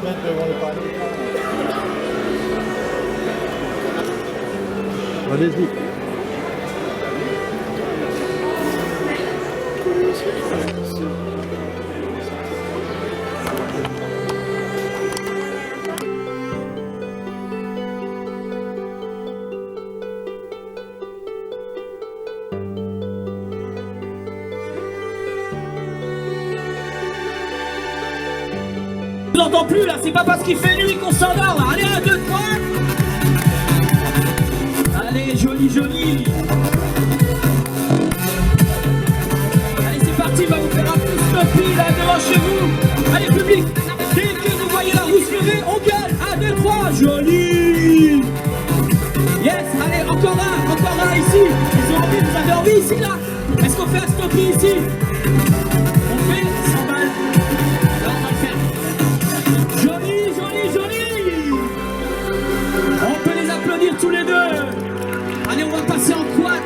mettre devant le panier. Allez-y. Je vous entends plus là, c'est pas parce qu'il fait nuit qu'on s'endort là. Allez, 1, 2, 3. Allez, joli, joli. Allez, c'est parti, on va vous faire un petit stoppie là devant chez vous. Allez, public, dès que vous voyez la roue se lever, on gueule. 1, 2, 3, joli. Yes, allez, encore un ici. Ils ont envie, vous avez envie ici là. Est-ce qu'on fait un stoppie ici? On fait 100 balles. Là, on va le faire. Joli, joli, joli. On peut les applaudir tous les deux. Allez, on va passer en quad.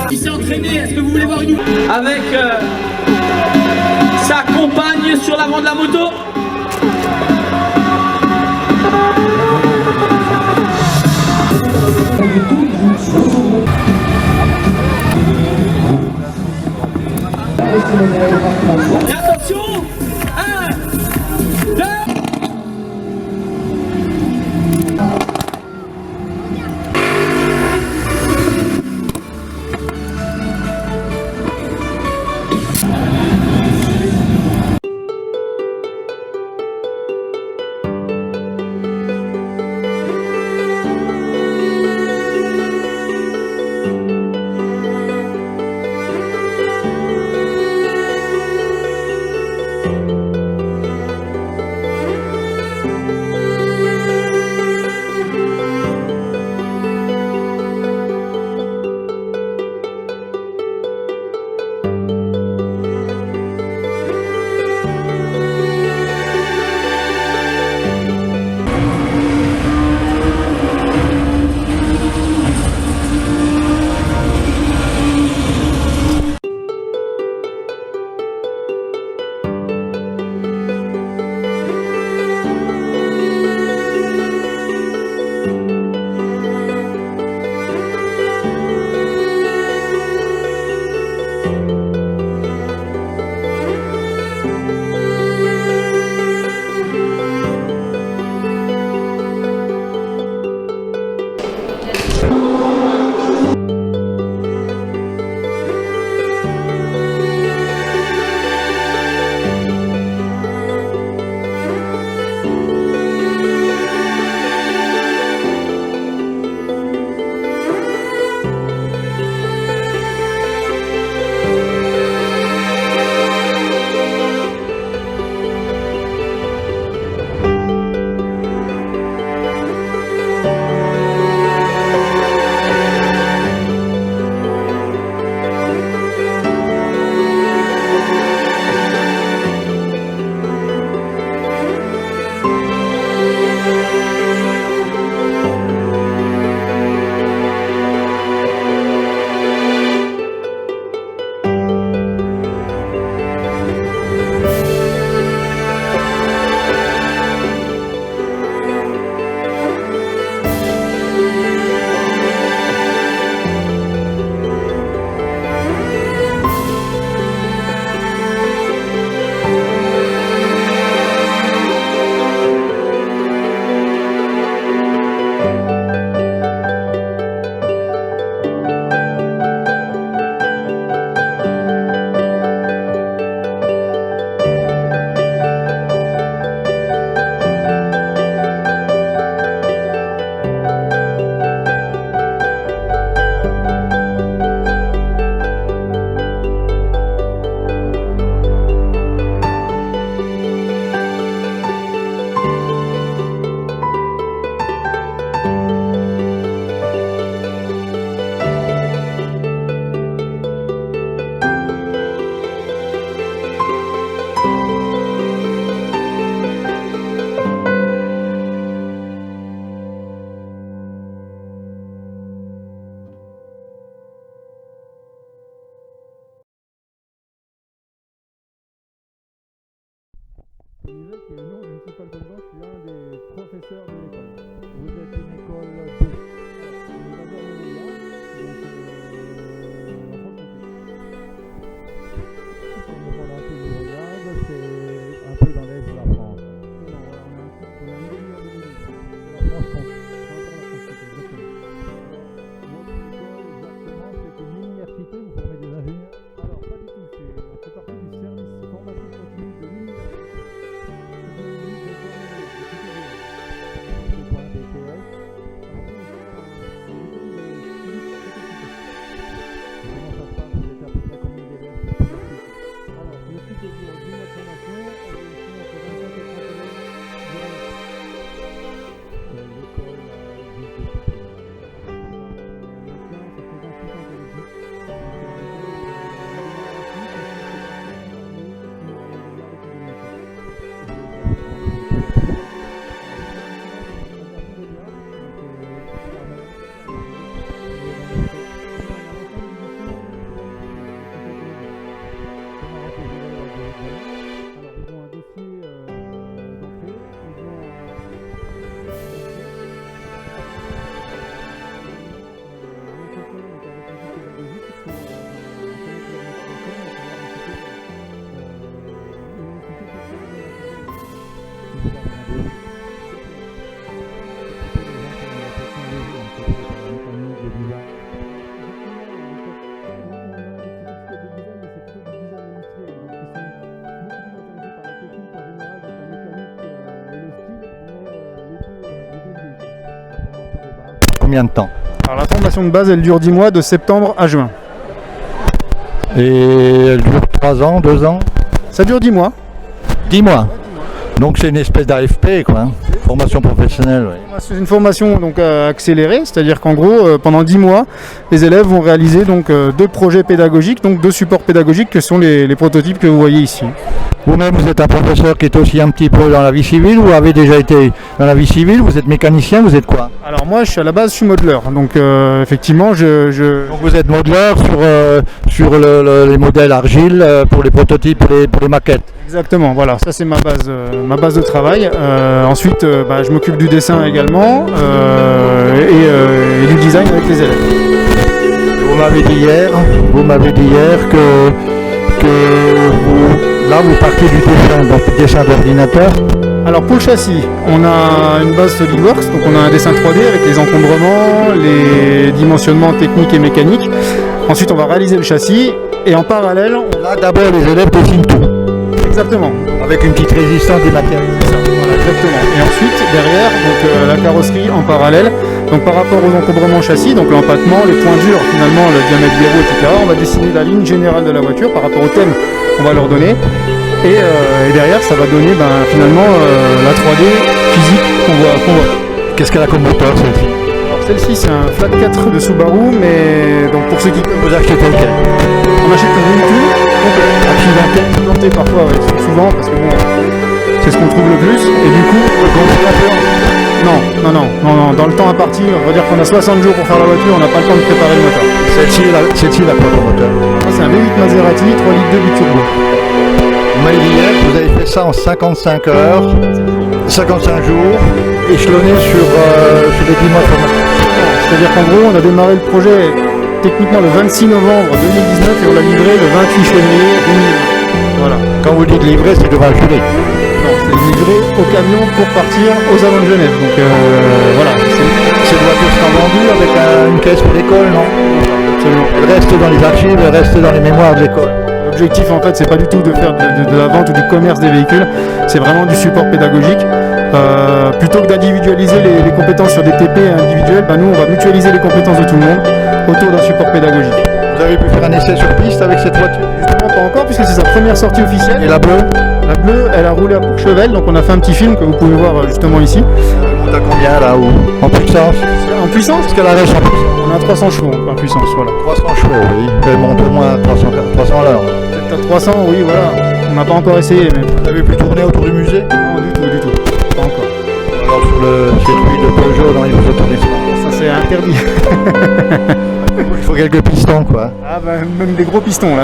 Il s'est entraîné, est-ce que vous voulez voir une... Avec sa compagne sur l'avant de la moto. Et attention, 1, 2. Nivec et non, je ne suis pas le président, je suis un des professeurs de l'école. Vous êtes une école de... Nous avons un mémoire, donc en Comme le monde entier nous regarde, c'est un peu dans l'est de la France. Non, voilà, on a un site, on a une demi-heure de Nivec. La France compte. C'est encore la France, exactement. Votre école, exactement, c'est une université, vous formez des ingénieurs. Alors, pas du tout, on fait partie du service formation continue de l'université. C'est quoi un BTS? Et comment ça se passe? Vous êtes à peu près combien d'élèves pour tout le cycle? Alors, le cycle dure 10 mois de formation, et ici entre 25 et 30 élèves durant le cycle. L'école existe depuis combien d'années? Maintenant, ça fait 28 ans qu'elle existe. Alors, ils ont un dossier d'entrée, ils ont Combien de temps? Alors, la formation de base, elle dure 10 mois, de septembre à juin. Et elle dure 3 ans, 2 ans? Ça dure 10 mois. 10 mois. Donc c'est une espèce d'AFP, quoi, hein. Formation professionnelle, oui. C'est une formation donc accélérée, c'est-à-dire qu'en gros, pendant 10 mois, les élèves vont réaliser donc 2 projets pédagogiques, donc 2 supports pédagogiques que sont les prototypes que vous voyez ici. Vous-même, vous êtes un professeur qui est aussi un petit peu dans la vie civile, ou avez déjà été dans la vie civile, vous êtes mécanicien, vous êtes quoi? Alors moi, à la base, je suis modeleur, donc effectivement, Donc vous êtes modeleur sur les modèles argile pour les prototypes, pour les maquettes. Exactement, voilà, ça c'est ma base de travail. Ensuite, je m'occupe du dessin également et du design avec les élèves. Vous m'avez dit hier que vous partez du dessin, donc dessin d'ordinateur. Alors pour le châssis, on a une base SolidWorks, donc on a un dessin 3D avec les encombrements, les dimensionnements techniques et mécaniques. Ensuite, on va réaliser le châssis et en parallèle, Là, d'abord, les élèves dessinent tout, exactement. avec une petite résistance dématérialisée. Voilà, exactement. Et ensuite, derrière, donc, la carrosserie en parallèle. Donc par rapport aux encombrements châssis, donc l'empattement, les points durs, finalement, le diamètre des roues, etc. On va dessiner la ligne générale de la voiture par rapport au thème qu'on va leur donner. Et derrière, ça va donner finalement la 3D physique qu'on voit. Qu'est-ce qu'elle a comme moteur, celle-ci? Alors celle-ci, c'est un Flat 4 de Subaru, mais donc pour ceux qui Vous achetez tel quel? on achète un véhicule complet. Accidenté? Accidenté parfois, ouais, souvent, parce que bon, c'est ce qu'on trouve le plus. Et du coup, non. Dans le temps imparti, on va dire qu'on a 60 jours pour faire la voiture, on n'a pas le temps de préparer le moteur. Celle-ci, elle a quoi comme moteur? Ça, c'est un V8 Maserati, 3 litres de biturbo. Vous m'avez dit hier que vous avez fait ça en 55 heures, 55 jours, échelonné sur les 10 mois de formation. C'est-à-dire qu'en gros, on a démarré le projet techniquement le 26 novembre 2019 et on l'a livré le 28 février 2020. Voilà. Quand vous dites livrer, c'est devant le jury. Non, c'est livré au camion pour partir aux Allons de Genève. Donc voilà. Cette voiture sera vendue avec une caisse pour l'école, non? Absolument. Elle reste dans les archives, elle reste dans les mémoires de l'école. L'objectif en fait, c'est pas du tout de faire de la vente ou du commerce des véhicules, c'est vraiment du support pédagogique. Plutôt que d'individualiser les compétences sur des TP individuels, nous on va mutualiser les compétences de tout le monde autour d'un support pédagogique. Vous avez pu faire un essai sur piste avec cette voiture? Justement pas encore puisque c'est sa première sortie officielle. Et la bleue? La bleue, elle a roulé à Courchevel, donc on a fait un petit film que vous pouvez voir justement ici. Elle monte à combien là en puissance? En puissance, Est-ce qu'elle arrête en puissance? on a 300 chevaux en puissance, voilà. 300 chevaux, oui. Elle monte au moins à 300 à l'heure. Peut-être à 300, oui, voilà. On n'a pas encore essayé, mais Vous avez pu tourner autour du musée? non, du tout, pas encore. Alors sur le circuit de Peugeot, non, il vous autorise pas. Ça c'est interdit. Il faut quelques pistons, quoi. Ah même des gros pistons là.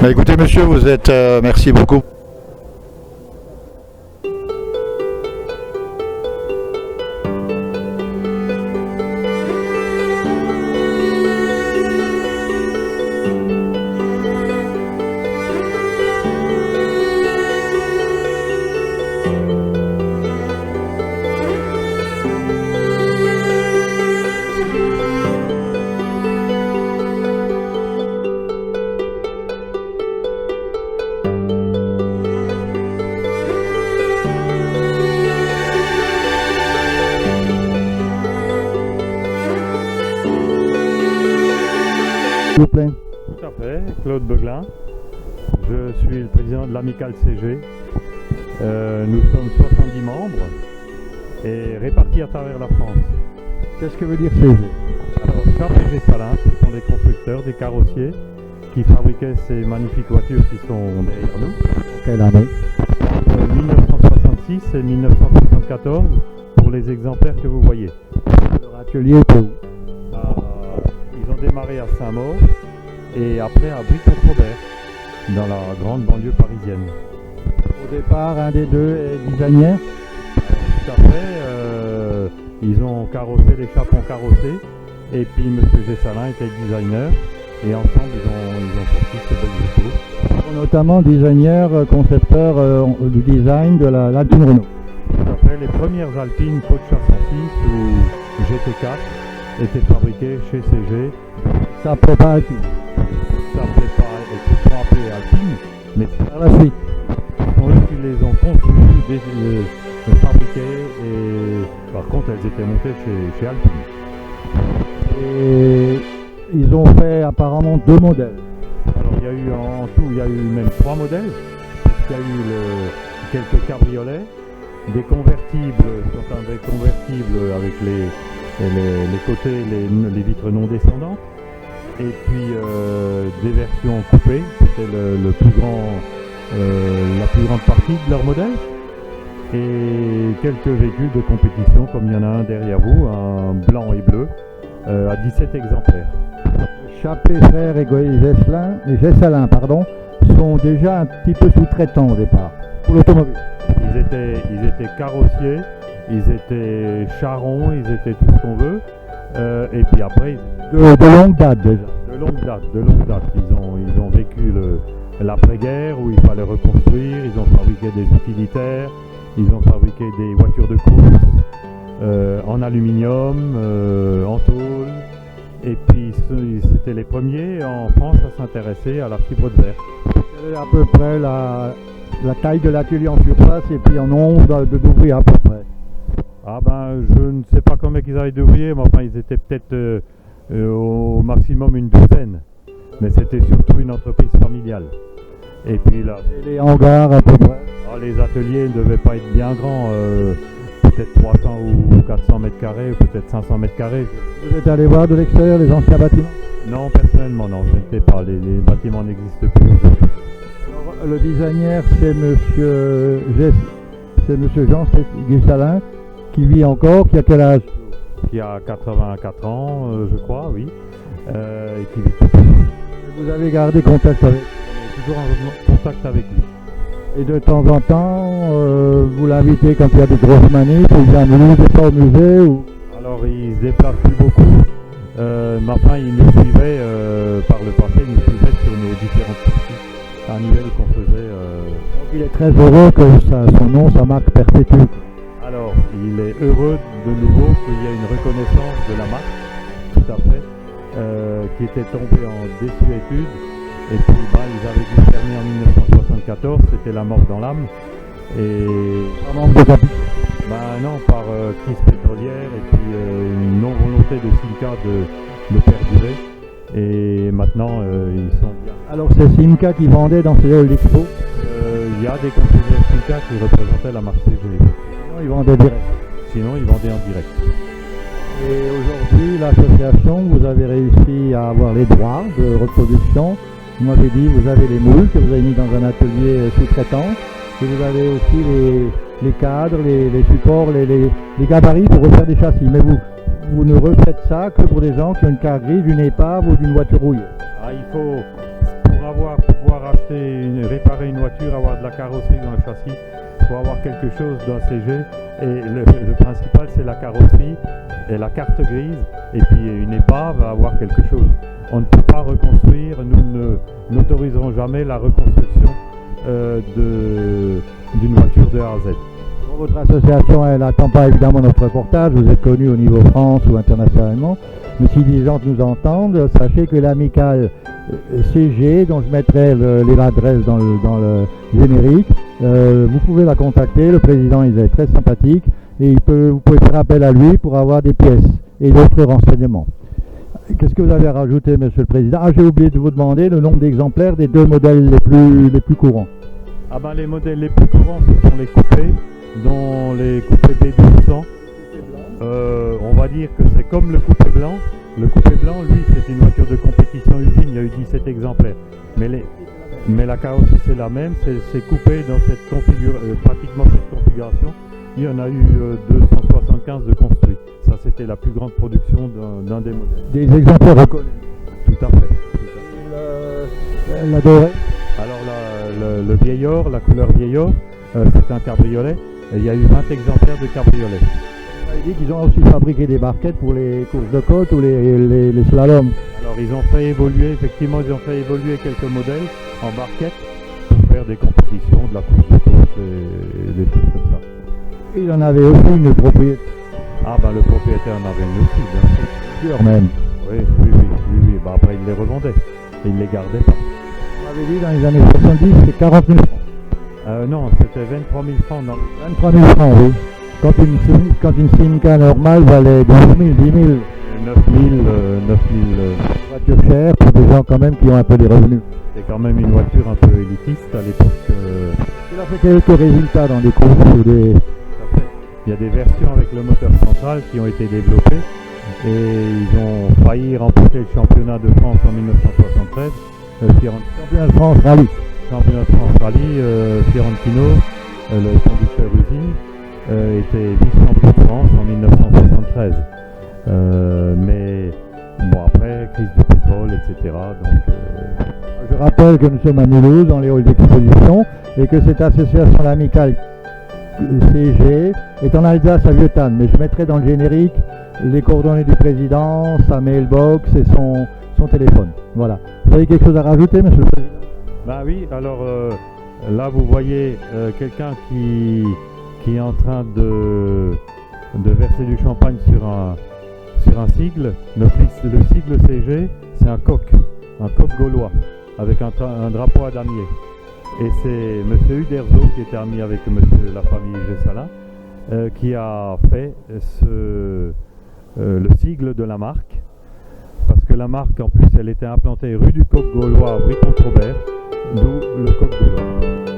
Écoutez monsieur, vous êtes... merci beaucoup. S'il vous plaît. Tout à fait, Claude Beuglin. Je suis le président de l'Amicale CG. Nous sommes 70 membres et répartis à travers la France. Qu'est-ce que veut dire CG? Alors, Chappe et Gessalin, ce sont des constructeurs, des carrossiers qui fabriquaient ces magnifiques voitures qui sont derrière nous. Quelle année? 1966 et 1974 pour les exemplaires que vous voyez. Leur atelier était où? Ils ont démarré à Saint-Maur et après à Bric-Robert, dans la grande banlieue parisienne. Au départ, un des deux est designer. Tout à fait, ils ont carrossé, les Chappes ont carrossé, et puis M. Gessalin était designer, et ensemble ils ont sorti ces belles autos. Notamment designer, concepteur du design de l'Alpine Renault. Tout à fait, les premières Alpines Coach 106 ou GT4 étaient fabriquées chez CG. Ça s'appelait pas Alpine. Ça s'appelait pas, elles se sont appelées Alpine, mais Par la suite. ce sont eux qui les ont conçues, fabriquées, et par contre elles étaient montées chez Alpine. Et ils ont fait apparemment 2 modèles. Alors il y a eu en tout, il y a eu même 3 modèles, puisqu'il y a eu quelques cabriolets, des convertibles, sont des convertibles avec les côtés, les vitres non descendantes, et puis des versions coupées, c'était la plus grande partie de leur modèle, et quelques véhicules de compétition, comme il y en a un derrière vous, un blanc et bleu, à 17 exemplaires. Chappé, Frères et Gessalin sont déjà un petit peu sous-traitants au départ pour l'automobile. Ils étaient carrossiers, ils étaient charrons, ils étaient tout ce qu'on veut, et puis après De longue date déjà. de longue date, ils ont vécu l'après-guerre où il fallait reconstruire, ils ont fabriqué des utilitaires, ils ont fabriqué des voitures de course en aluminium, en tôle, et puis c'était les premiers en France à s'intéresser à la fibre de verre. Quelle est à peu près la taille de l'atelier en surface et puis en nombre d'ouvriers à peu près? Ah ben je ne sais pas combien ils avaient d'ouvriers, mais enfin ils étaient peut-être au maximum une douzaine, mais c'était surtout une entreprise familiale. Et puis là, Et les hangars à peu près? les ateliers ne devaient pas être bien grands, peut-être 300 ou 400 mètres carrés, peut-être 500 mètres carrés. Vous êtes allé voir de l'extérieur les anciens bâtiments? Non, personnellement non, je n'étais pas, les bâtiments n'existent plus aujourd'hui. Alors, le designer c'est monsieur Jean Gessalin qui vit encore, qui a quel âge? Qui a 84 ans, je crois, oui, et qui vit toujours. Vous avez gardé contact avec? On est toujours en contact avec lui. Et de temps en temps, vous l'invitez quand il y a des grosses manifs, ou bien vous pas au musée ou... Alors il se déplace plus beaucoup, mais enfin il nous suivait par le passé, il nous suivait sur nos différentes sorties annuelles qu'on faisait. Donc il est très heureux que son nom, sa marque perpétue. Alors il est heureux de nouveau qu'il y ait une reconnaissance de la marque, tout à fait, qui était tombée en désuétude, et puis ils avaient dû fermer en 1974, c'était la mort dans l'âme, et Un manque de capital. non, par crise pétrolière et puis une non-volonté de Simca de perdurer, et maintenant ils sont bien. Alors c'est Simca qui vendait dans ces halls d'expo? Il y a des conseillers Simca qui représentaient la marque CG, Non, ils vendaient direct. sinon ils vendaient en direct. Et aujourd'hui, l'association, vous avez réussi à avoir les droits de reproduction. Vous m'avez dit, vous avez les moules que vous avez mis dans un atelier sous-traitant. Et vous avez aussi les cadres, les supports, les gabarits pour refaire des châssis. Mais vous ne refaites ça que pour des gens qui ont une carte grise, d'une épave ou d'une voiture rouillée. Il faut, pour pouvoir réparer une voiture, avoir de la carrosserie dans le châssis, il faut avoir quelque chose d'un CG. Et le principal, c'est la carrosserie et la carte grise. Et puis une épave va avoir quelque chose. On ne peut pas reconstruire, nous n'autoriserons jamais la reconstruction d'une voiture de A à Z. Bon, votre association, elle n'attend pas évidemment notre reportage, vous êtes connu au niveau France ou internationalement, mais si des gens nous entendent, sachez que l'amicale CG, dont je mettrai les adresses dans le générique, vous pouvez la contacter, le président il est très sympathique, et vous pouvez faire appel à lui pour avoir des pièces et d'autres renseignements. Qu'est-ce que vous avez à rajouter, Monsieur le Président? Ah, j'ai oublié de vous demander le nombre d'exemplaires des deux modèles les plus courants. Ah ben, les modèles les plus courants, ce sont les coupés, dont les coupés B1200. On va dire que c'est comme le coupé blanc. Le coupé blanc, lui, c'est une voiture de compétition usine, il y a eu 17 exemplaires. Mais la carrosserie, c'est la même, c'est coupé dans cette pratiquement cette configuration. Il y en a eu 275 de construits. Ça, c'était la plus grande production d'un des modèles. Des exemplaires reconnus. Tout à fait. La dorée. Alors, le vieil or, la couleur vieil or, c'est un cabriolet. Et il y a eu 20 exemplaires de cabriolet. Vous avez dit qu'ils ont aussi fabriqué des barquettes pour les courses de côte ou les slaloms. Alors, ils ont fait évoluer quelques modèles en barquette pour faire des compétitions, de la course de côte et des trucs comme ça. Il en avait aussi une propriété. Ah ben le propriétaire en avait une aussi, bien sûr. Plusieurs même. Oui. Bah, après il les revendait et il les gardait pas. Vous m'avez dit dans les années 70, c'est 40 000 francs. Non, c'était 23 000 francs. Non. 23 000 francs, oui. Quand une Simca normale valait 12 000, 10 000. 9 000. Voiture chère pour des gens quand même qui ont un peu des revenus. C'est quand même une voiture un peu élitiste à l'époque. Il a fait quelques résultats dans des courses ou des... Il y a des versions avec le moteur central qui ont été développées et ils ont failli remporter le championnat de France en 1973. Championnat de France Rallye. Championnat de France Rallye, Fiorentino, le conducteur usine, était vice-champion de France en 1973. Mais bon, après, crise du pétrole, etc. Donc, Je rappelle que nous sommes à Mulhouse, dans les halls d'exposition, et que cette association amicale CG est en Alsace à Vieux-Tannes. Mais je mettrai dans le générique les coordonnées du président, sa mailbox et son téléphone. Voilà. Vous avez quelque chose à rajouter, Monsieur le Président? Bah oui, alors là vous voyez quelqu'un qui est en train de verser du champagne sur un sigle. Le sigle CG, c'est un coq gaulois avec un drapeau à damier. Et c'est M. Uderzo qui était ami avec la famille Gessalin qui a fait le sigle de la marque. Parce que la marque, en plus, elle était implantée rue du Coq Gaulois à Brie-Contrebert, d'où le Coq Gaulois.